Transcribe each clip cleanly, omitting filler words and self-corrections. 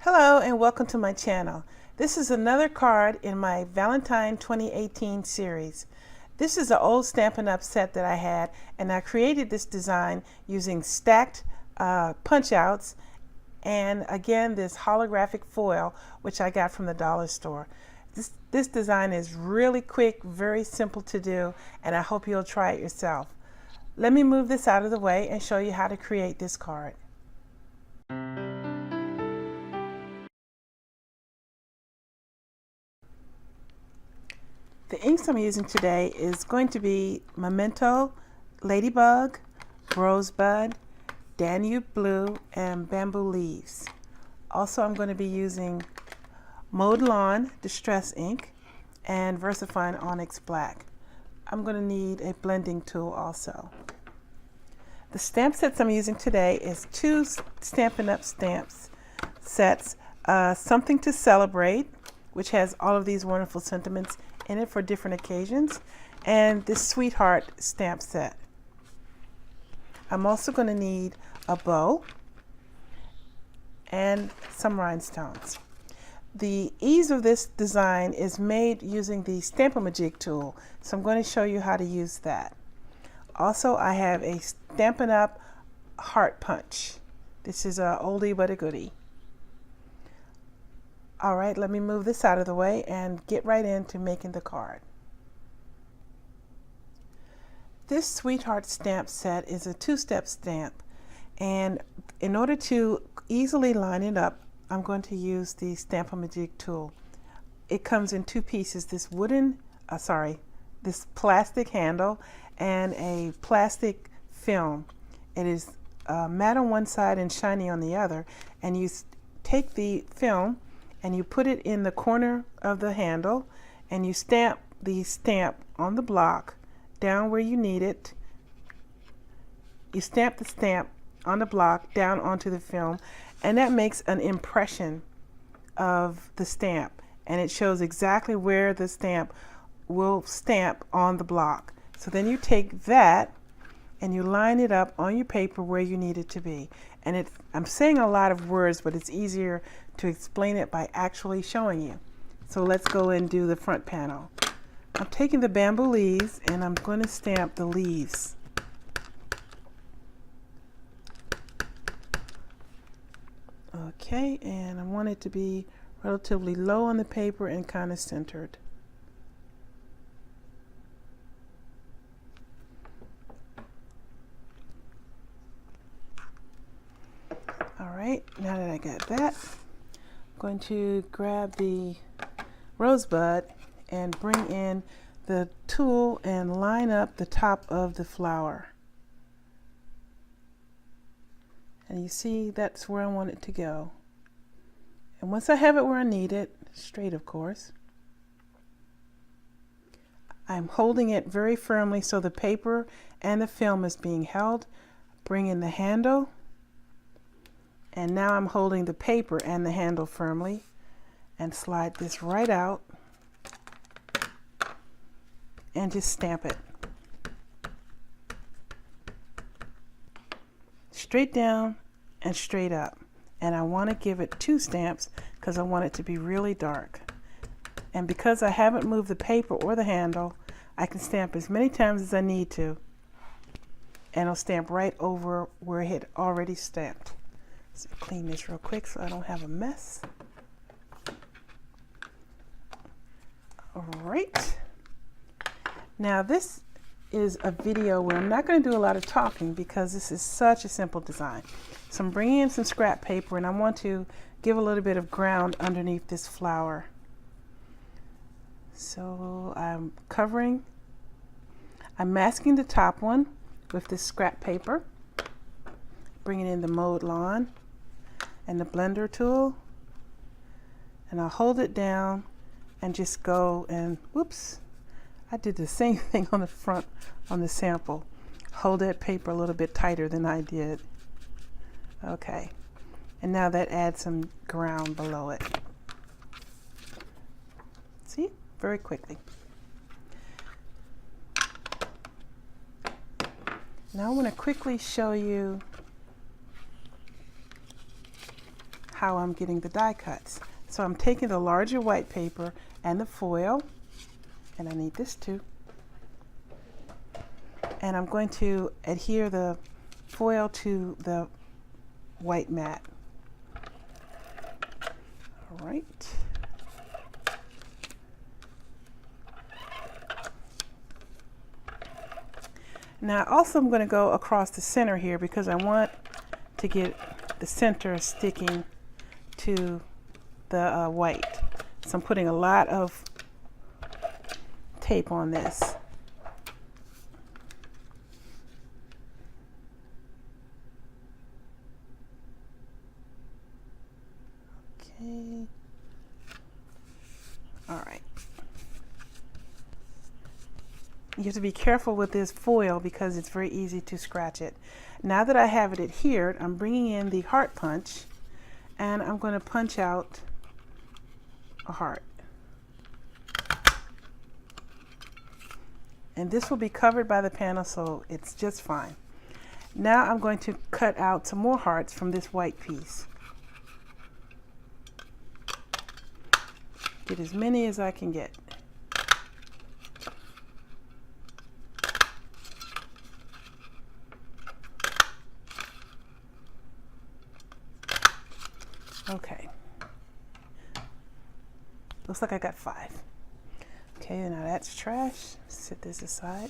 Hello and welcome to my channel. This is another card in my Valentine 2018 series. This is an old Stampin' Up set that I had, and I created this design using stacked punch outs and again this holographic foil which I got from the dollar store. This design is really quick, very simple to do, and I hope you'll try it yourself. Let me move this out of the way and show you how to create this card. The inks I'm using today is going to be Memento, Ladybug, Rosebud, Danube Blue, and Bamboo Leaves. Also, I'm going to be using Mowed Lawn Distress Ink and Versafine Onyx Black. I'm going to need a blending tool also. The stamp sets I'm using today is two Stampin' Up stamps sets, Something to Celebrate, which has all of these wonderful sentiments in it for different occasions, and this Sweetheart stamp set. I'm also going to need a bow and some rhinestones. The ease of this design is made using the Stampamajig tool, so I'm going to show you how to use that. Also, I have a Stampin Up Heart punch. This is a oldie but a goodie. All right, let me move this out of the way and get right into making the card. This Sweetheart stamp set is a two-step stamp, and in order to easily line it up, I'm going to use the Stampamajig tool. It comes in two pieces, this plastic handle and a plastic film. It is matte on one side and shiny on the other, and you take the film and you put it in the corner of the handle and you stamp the stamp on the block down where you need it. You stamp the stamp on the block down onto the film, and that makes an impression of the stamp, and it shows exactly where the stamp will stamp on the block. So then you take that and you line it up on your paper where you need it to be. And I'm saying a lot of words, but it's easier to explain it by actually showing you. So let's go and do the front panel. I'm taking the bamboo leaves and I'm going to stamp the leaves. Okay, and I want it to be relatively low on the paper and kind of centered. Alright, now that I got that, I'm going to grab the rosebud and bring in the tool and line up the top of the flower. And you see that's where I want it to go. And once I have it where I need it, straight of course, I'm holding it very firmly so the paper and the film is being held. Bring in the handle. And now I'm holding the paper and the handle firmly and slide this right out and just stamp it. Straight down and straight up. And I want to give it two stamps because I want it to be really dark. And because I haven't moved the paper or the handle, I can stamp as many times as I need to. And it'll stamp right over where it had already stamped. So clean this real quick so I don't have a mess. All right. Now this is a video where I'm not going to do a lot of talking because this is such a simple design. So I'm bringing in some scrap paper and I want to give a little bit of ground underneath this flower. So I'm masking the top one with this scrap paper, bringing in the Mowed Lawn and the blender tool, and I'll hold it down and just go and whoops, I did the same thing on the front on the sample. Hold that paper a little bit tighter than I did. Okay, and now that adds some ground below it. See, very quickly. Now I want to quickly show you how I'm getting the die cuts. So I'm taking the larger white paper and the foil, and I need this too, and I'm going to adhere the foil to the white mat. All right. Now also I'm going to go across the center here because I want to get the center sticking to the white. So I'm putting a lot of tape on this. Okay. All right. You have to be careful with this foil because it's very easy to scratch it. Now that I have it adhered, I'm bringing in the heart punch and I'm going to punch out a heart. And this will be covered by the panel, so it's just fine. Now I'm going to cut out some more hearts from this white piece. Get as many as I can get. Okay. Looks like I got 5. Okay, now that's trash. Set this aside.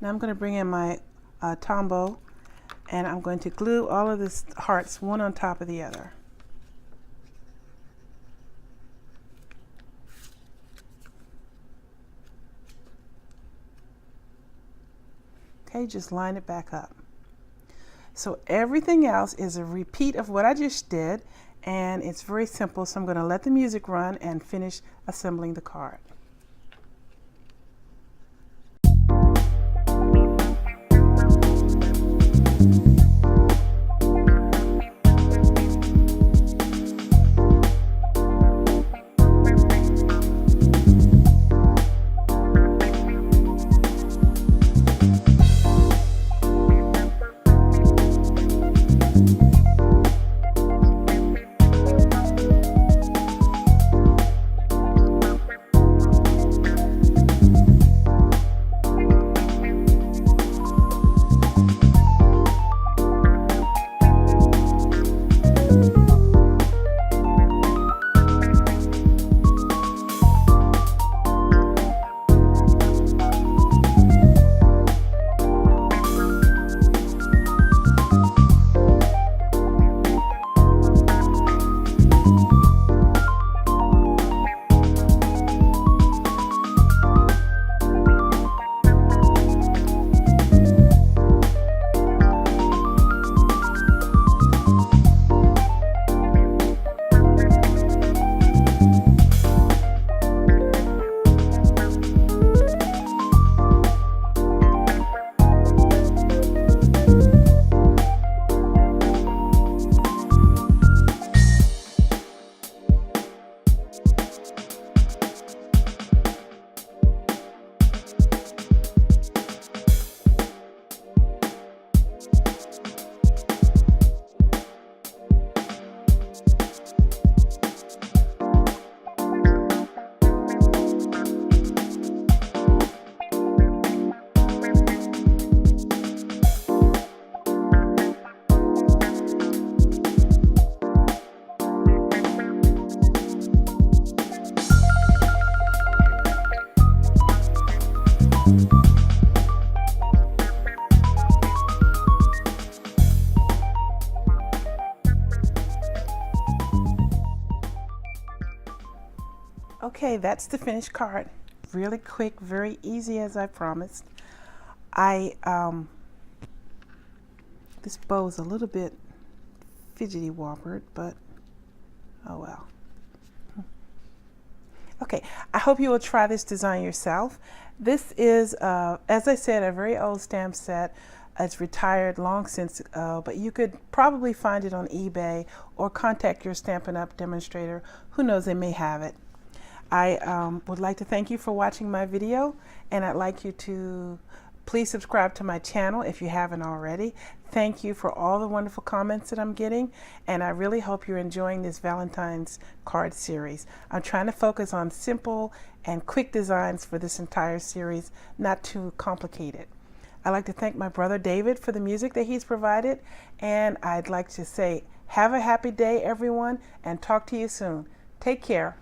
Now I'm going to bring in my Tombow, and I'm going to glue all of these hearts one on top of the other. Okay, just line it back up. So everything else is a repeat of what I just did, and it's very simple. So I'm going to let the music run and finish assembling the card. Okay, that's the finished card. Really quick, very easy as I promised. This bow is a little bit fidgety wobbered, but oh well. Okay, I hope you will try this design yourself. This is, as I said, a very old stamp set. It's retired long since, but you could probably find it on eBay or contact your Stampin' Up demonstrator. Who knows, they may have it. I would like to thank you for watching my video, and I'd like you to please subscribe to my channel if you haven't already. Thank you for all the wonderful comments that I'm getting, and I really hope you're enjoying this Valentine's card series. I'm trying to focus on simple and quick designs for this entire series, not too complicated. I'd like to thank my brother David for the music that he's provided, and I'd like to say have a happy day, everyone, and talk to you soon. Take care.